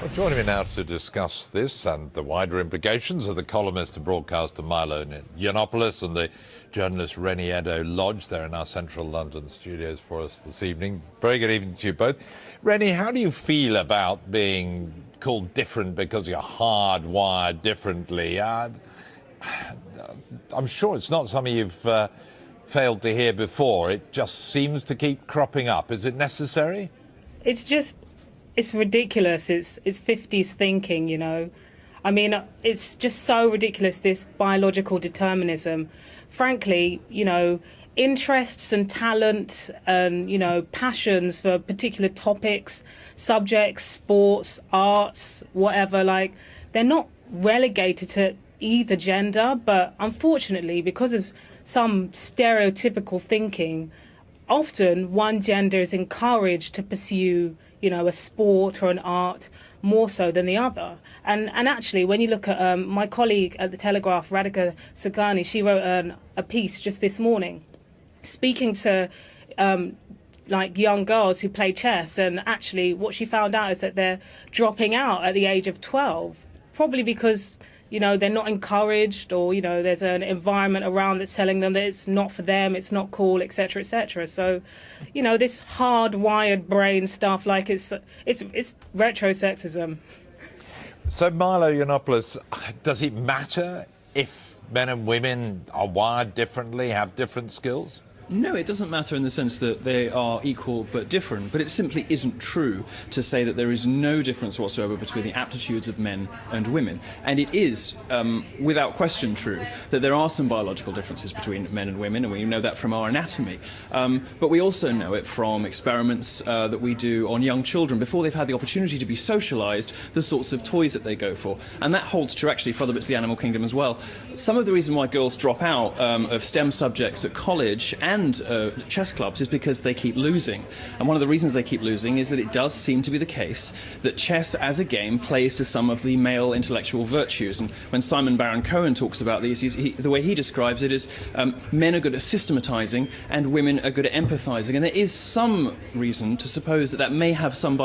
Well, joining me now to discuss this and the wider implications are the columnist and broadcaster Milo Yiannopoulos and the journalist Edo Lodge. They're in our central London studios for us this evening. Very good evening to you both. Rennie, how do you feel about being called different because you're hardwired differently? I'm sure it's not something you've failed to hear before. It just seems to keep cropping up. Is it necessary? It's ridiculous. It's 50s thinking, you know. I mean, it's just so ridiculous, this biological determinism. Frankly, you know, interests and talent and, you know, passions for particular topics, subjects, sports, arts, whatever, like, they're not relegated to either gender, but unfortunately, because of some stereotypical thinking, often one gender is encouraged to pursue, you know, a sport or an art more so than the other. And actually, when you look at my colleague at the Telegraph, Radhika Sagani, she wrote a piece just this morning speaking to like young girls who play chess, and actually what she found out is that they're dropping out at the age of 12, probably because, you know, they're not encouraged, or, you know, there's an environment around that's telling them that it's not for them, it's not cool, etc., etc. So, you know, this hardwired brain stuff, like it's retro sexism. So, Milo Yiannopoulos, does it matter if men and women are wired differently, have different skills? No, it doesn't matter in the sense that they are equal but different, but it simply isn't true to say that there is no difference whatsoever between the aptitudes of men and women. And it is, without question, true that there are some biological differences between men and women, and we know that from our anatomy. But we also know it from experiments that we do on young children before they've had the opportunity to be socialized, the sorts of toys that they go for. And that holds true, actually, for other bits of the animal kingdom as well. Some of the reason why girls drop out of STEM subjects at college and chess clubs is because they keep losing. And one of the reasons they keep losing is that it does seem to be the case that chess as a game plays to some of the male intellectual virtues. And when Simon Baron-Cohen talks about these, the way he describes it is men are good at systematizing and women are good at empathizing. And there is some reason to suppose that that may have some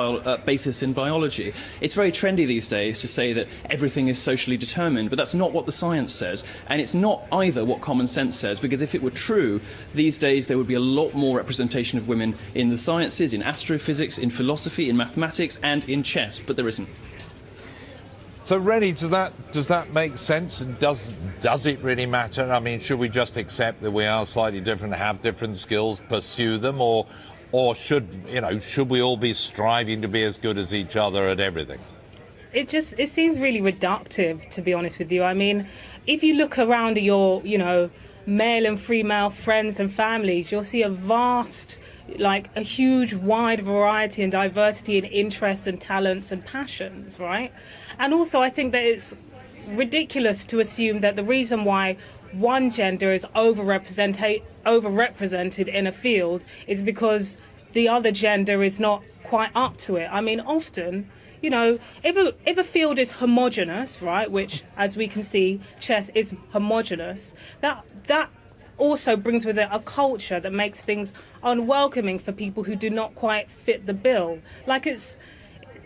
basis in biology. It's very trendy these days to say that everything is socially determined, but that's not what the science says. And it's not either what common sense says, because if it were true, these days there would be a lot more representation of women in the sciences, in astrophysics, in philosophy, in mathematics, and in chess, but there isn't. So, Rennie, does that make sense? And does it really matter? I mean, should we just accept that we are slightly different, have different skills, pursue them, or should we all be striving to be as good as each other at everything? It seems really reductive, to be honest with you. I mean, if you look around at your, you know, male and female friends and families, you'll see a vast, like a huge wide variety and diversity in interests and talents and passions, right? And also I think that it's ridiculous to assume that the reason why one gender is overrepresented in a field is because the other gender is not quite up to it. I mean, often, you know, if a field is homogenous, right, which, as we can see, chess is homogenous, that also brings with it a culture that makes things unwelcoming for people who do not quite fit the bill. Like, it's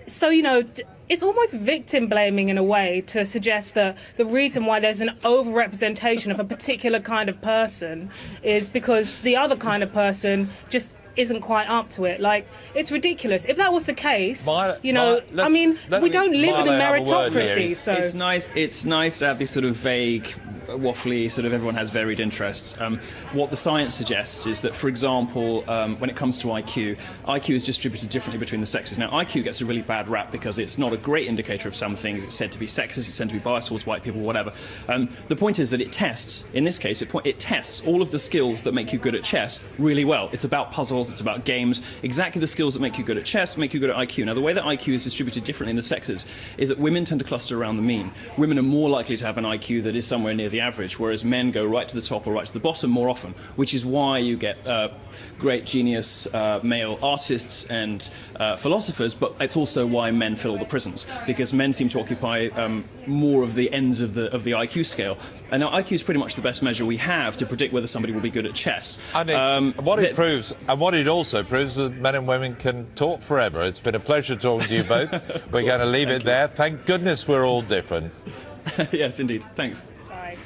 so, you know, it's almost victim blaming in a way to suggest that the reason why there's an overrepresentation of a particular kind of person is because the other kind of person just isn't quite up to it. Like, it's ridiculous. If that was the case, you know, I mean, we don't live in a meritocracy. So it's nice to have these sort of vague, waffly, sort of everyone has varied interests. What the science suggests is that, for example, when it comes to IQ is distributed differently between the sexes. Now, IQ gets a really bad rap because it's not a great indicator of some things. It's said to be sexist, it's said to be biased towards white people, whatever. The point is that it tests, in this case, it tests all of the skills that make you good at chess really well. It's about puzzles, it's about games, exactly the skills that make you good at chess, make you good at IQ. Now, the way that IQ is distributed differently in the sexes is that women tend to cluster around the mean. Women are more likely to have an IQ that is somewhere near the average, whereas men go right to the top or right to the bottom more often, which is why you get great genius male artists and philosophers, but it's also why men fill the prisons, because men seem to occupy more of the ends of the IQ scale. And now IQ is pretty much the best measure we have to predict whether somebody will be good at chess. And what it proves, and what it also proves, is that men and women can talk forever. It's been a pleasure talking to you both. We're going to leave it there. Thank goodness we're all different. Yes, indeed. Thanks. Bye.